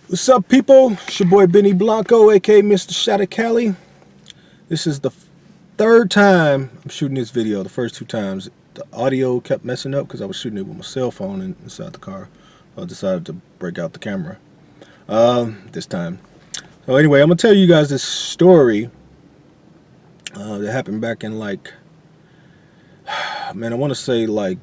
What's up, people? It's your boy Benny Blanco, aka Mr. Shot at Cali. This is the third time I'm shooting this video. The first two times, the audio kept messing up because I was shooting it with my cell phone inside the car. I decided to break out the camera this time. So anyway, I'm gonna tell you guys this story that happened back in like, man, I want to say like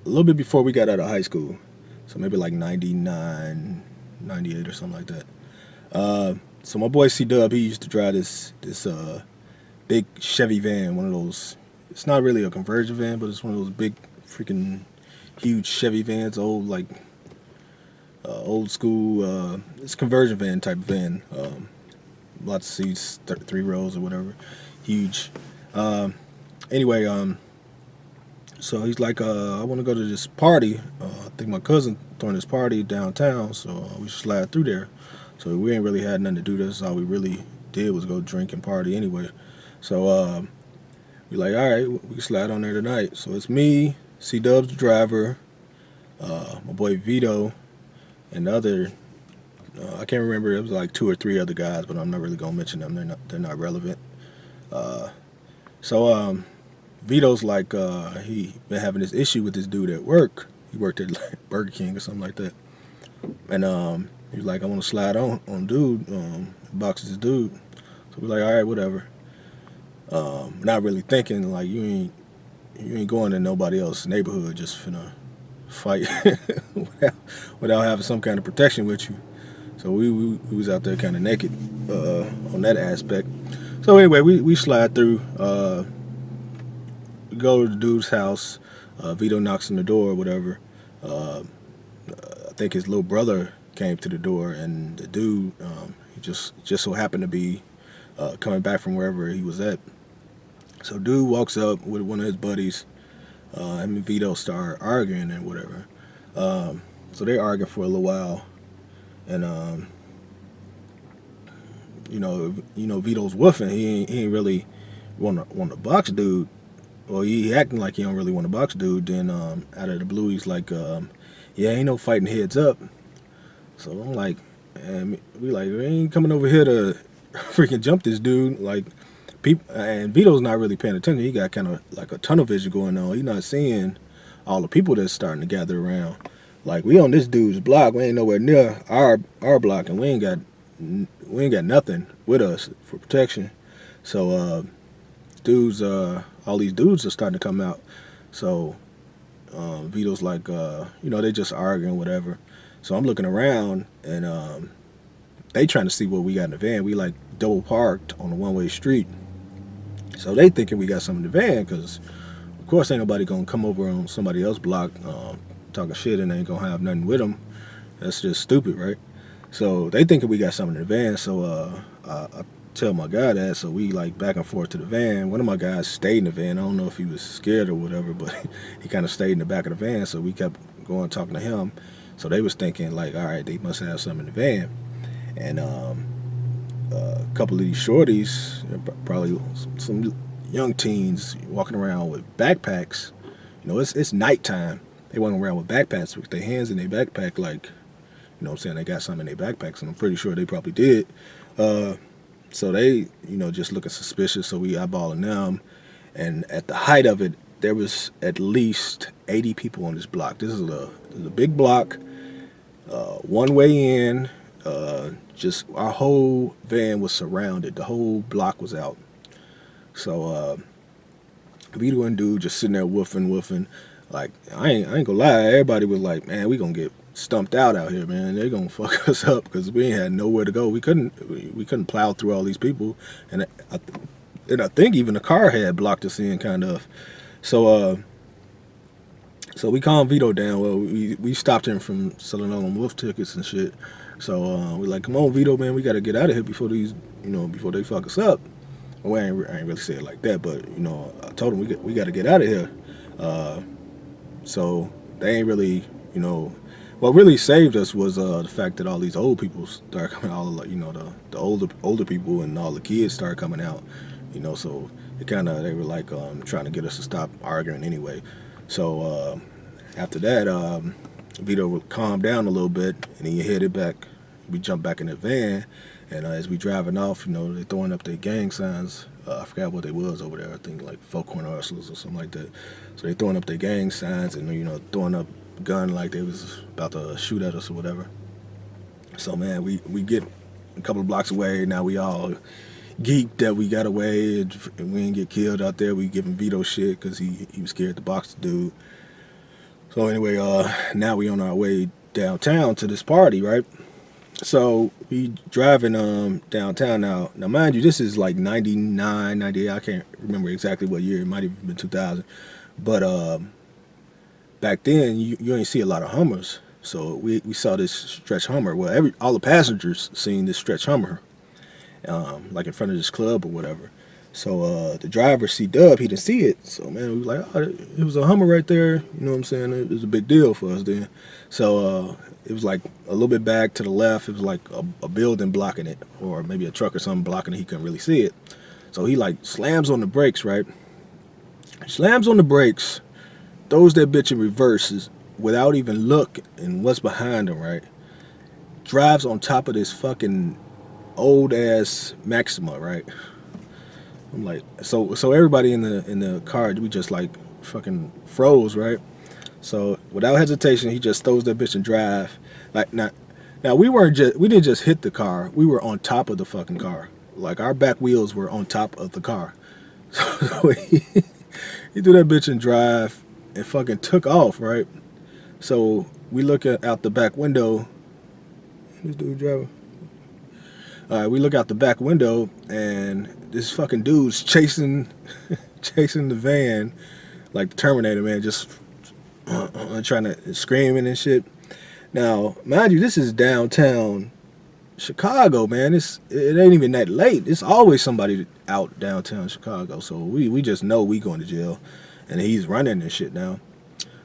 a little bit before we got out of high school. So maybe like 99, 98 or something like that. So my boy C-Dub, he used to drive this big Chevy van, one of those. It's not really a conversion van, but it's one of those big freaking huge Chevy vans, old school. It's a conversion van type van. Lots of seats, 3 rows or whatever, huge. Anyway, so he's like, I want to go to this party. I think my cousin throwing this party downtown, so we should slide through there. So we ain't really had nothing to do. That's all we really did was go drink and party anyway. So we like, all right, we can slide on there tonight. So it's me, C-Dub's the driver, my boy Vito, and the other, I can't remember, it was like 2 or 3 other guys, but I'm not really gonna mention them. They're not relevant. So Vito's like, he been having this issue with this dude at work. He worked at like Burger King or something like that. And he was like, I want to slide on dude, box this dude. So we're like, all right, whatever. Not really thinking like you ain't going to nobody else's neighborhood just finna fight without having some kind of protection with you. So we was out there kind of naked on that aspect. So anyway, we slide through. Go to the dude's house. Vito knocks on the door or whatever. I think his little brother came to the door, and the dude, he just so happened to be coming back from wherever he was at. So dude walks up with one of his buddies. Him and Vito start arguing and whatever. So they arguing for a little while, and you know Vito's woofing. He ain't really want to box dude. Well, he acting like he don't really want to box dude. Then out of the blue, he's like, yeah, ain't no fighting heads up. So I'm like, man, we ain't coming over here to freaking jump this dude. Like, people, and Vito's not really paying attention. He got kind of like a tunnel vision going on. He's not seeing all the people that's starting to gather around. Like, we on this dude's block. We ain't nowhere near our block, and we ain't got nothing with us for protection. So all these dudes are starting to come out. So Vito's like, they just arguing, whatever. So I'm looking around, and they trying to see what we got in the van. We like double parked on a one-way street. So they thinking we got something in the van, because of course ain't nobody gonna come over on somebody else's block talking shit and they ain't gonna have nothing with them. That's just stupid, right? So they thinking we got something in the van. So I tell my guy that, so we like back and forth to the van. One of my guys stayed in the van. I don't know if he was scared or whatever, but he kind of stayed in the back of the van. So we kept going talking to him. So they was thinking like, all right, they must have something in the van. And a couple of these shorties, probably some young teens, walking around with backpacks. It's nighttime. They walking around with backpacks with their hands in their backpack, like, what I'm saying, they got something in their backpacks, and I'm pretty sure they probably did. So they, just looking suspicious, so we eyeballing them. And at the height of it, there was at least 80 people on this block. This is a big block, one way in. Just our whole van was surrounded. The whole block was out. So Vito and dude just sitting there woofing. Like, I ain't gonna lie, everybody was like, man, we gonna get stumped out here, man. They're gonna fuck us up, because we ain't had nowhere to go. We couldn't plow through all these people, and I think even the car had blocked us in, kind of. So we calmed Vito down. Well, we stopped him from selling all them wolf tickets and shit. So we're like, come on, Vito, man, we gotta get out of here before before they fuck us up. Well, I ain't really say it like that, but I told him we got to get out of here. So they ain't really, what really saved us was the fact that all these old people started coming, all the, you know, the older people and all the kids started coming out, you know. So it kind of, they were like trying to get us to stop arguing anyway. So after that, Vito would calm down a little bit, and he headed back. We jumped back in the van, and as we driving off, you know, they throwing up their gang signs. I forgot what they was over there. I think like Four Corner Hustlers or something like that. So they throwing up their gang signs and, you know, throwing up gun like they was about to shoot at us or whatever. So man, we get a couple of blocks away. Now we all geeked that we got away and we didn't get killed out there. We giving Vito shit because he was scared to box the dude. So anyway, now we on our way downtown to this party, right? So we driving downtown now. Now mind you, this is like 99, 98. I can't remember exactly what year. It might have been 2000. But back then you ain't see a lot of Hummers. So we saw this stretch Hummer. Well, all the passengers seen this stretch Hummer, like in front of this club or whatever. So the driver, C-Dub, he didn't see it. So man, we was like, oh, it was a Hummer right there. You know what I'm saying? It was a big deal for us then. So it was like a little bit back to the left. It was like a building blocking it, or maybe a truck or something blocking it. He couldn't really see it. So he like slams on the brakes, right? Slams on the brakes, throws that bitch in reverses without even looking and what's behind him, right? Drives on top of this fucking old ass Maxima, right? I'm like, so everybody in the car, we just like fucking froze, right? So without hesitation, he just throws that bitch and drive. Like now we didn't just hit the car, we were on top of the fucking car. Like our back wheels were on top of the car. So he threw that bitch and drive and fucking took off, right? So we look out the back window. This dude driving. We look out the back window and this fucking dude's chasing the van like the Terminator, man, just trying to screaming and shit. Now, mind you, this is downtown Chicago, man. It ain't even that late. It's always somebody out downtown Chicago. So we just know we going to jail, and he's running and shit now.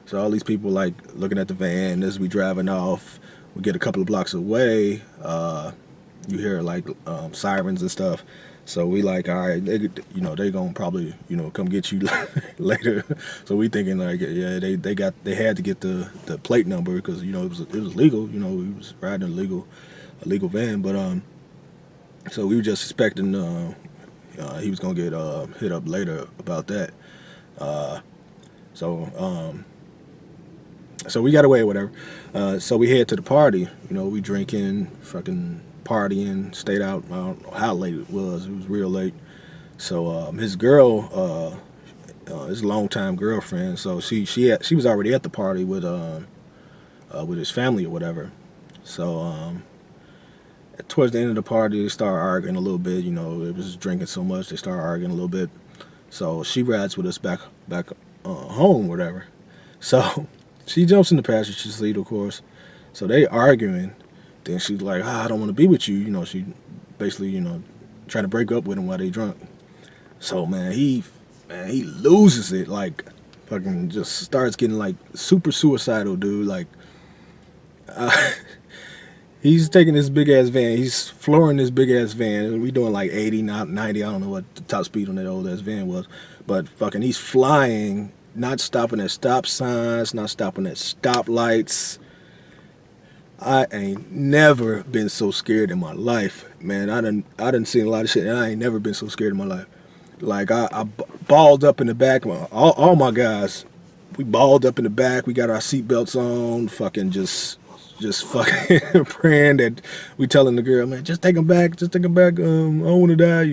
So all these people like looking at the van as we driving off. We get a couple of blocks away. You hear like sirens and stuff. So we like, all right, they gonna probably come get you later. So we thinking like, yeah, they had to get the plate number because it was legal. We was riding a legal van, but so we were just suspecting he was gonna get hit up later about that. So we got away or whatever. So we head to the party. We drinking, fucking partying, stayed out. I don't know how late it was. It was real late. So his girl, his longtime girlfriend, so she was already at the party with his family or whatever. So towards the end of the party, they started arguing a little bit. It was drinking so much, they started arguing a little bit. So she rides with us back home, whatever. So she jumps in the passenger seat, of course. So they arguing. Then she's like, I don't want to be with you. She basically, trying to break up with him while they drunk. So man, he loses it, like fucking just starts getting like super suicidal, dude. Like he's taking this big ass van, he's flooring this big ass van, and we doing like 80, not 90. I don't know what the top speed on that old ass van was, but fucking he's flying, not stopping at stop signs, not stopping at stoplights. I ain't never been so scared in my life, man. I done seen a lot of shit, and I ain't never been so scared in my life. Like I balled up in the back. All my guys, we balled up in the back. We got our seatbelts on. Fucking just fucking praying that we telling the girl, man, just take him back. Just take him back. I don't want to die.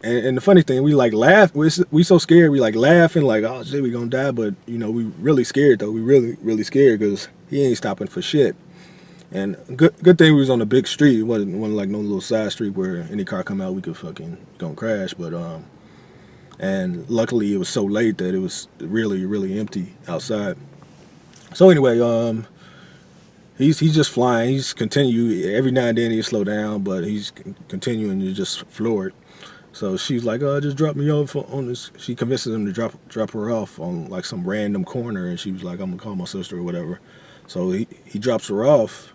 And the funny thing, we like laugh. We so scared. We like laughing, like, oh shit, we gonna die. But we really scared though. We really scared because he ain't stopping for shit. And good thing we was on a big street. It wasn't like no little side street where any car come out we could fucking gonna crash. But and luckily it was so late that it was really empty outside. So anyway, he's just flying. He's continue every now and then he'll slow down, but he's continuing to just floor it. So she's like, just drop me off on this. She convinces him to drop her off on like some random corner, and she was like, I'm gonna call my sister or whatever. So he drops her off,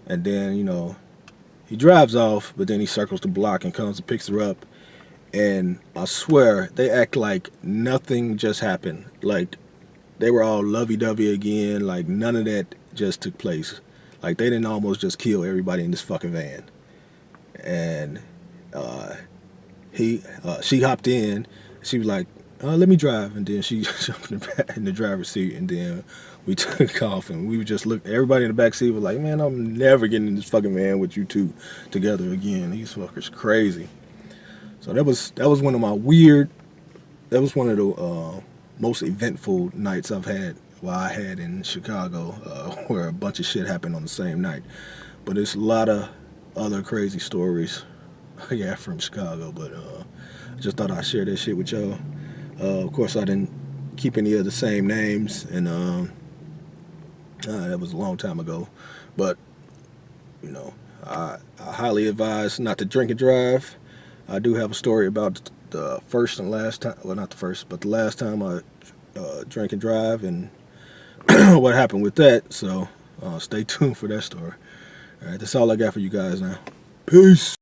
and then he drives off, but then he circles the block and comes and picks her up. And I swear they act like nothing just happened. Like they were all lovey-dovey again. Like none of that just took place. Like they didn't almost just kill everybody in this fucking van. And uh, she hopped in. She was like, "Let me drive," and then she jumped in the driver's seat, and then we took off, and we just looked. Everybody in the back seat was like, "Man, I'm never getting in this fucking van with you two together again. These fuckers crazy." So that was one of my weird. That was one of the most eventful nights I've had. Well, I had in Chicago, where a bunch of shit happened on the same night. But there's a lot of other crazy stories I got from Chicago. But I just thought I'd share that shit with y'all. Of course, I didn't keep any of the same names, and that was a long time ago. But I highly advise not to drink and drive. I do have a story about the first and last time. Well, not the first, but the last time I drank and drive, and what happened with that. So stay tuned for that story. All right, that's all I got for you guys now. Peace.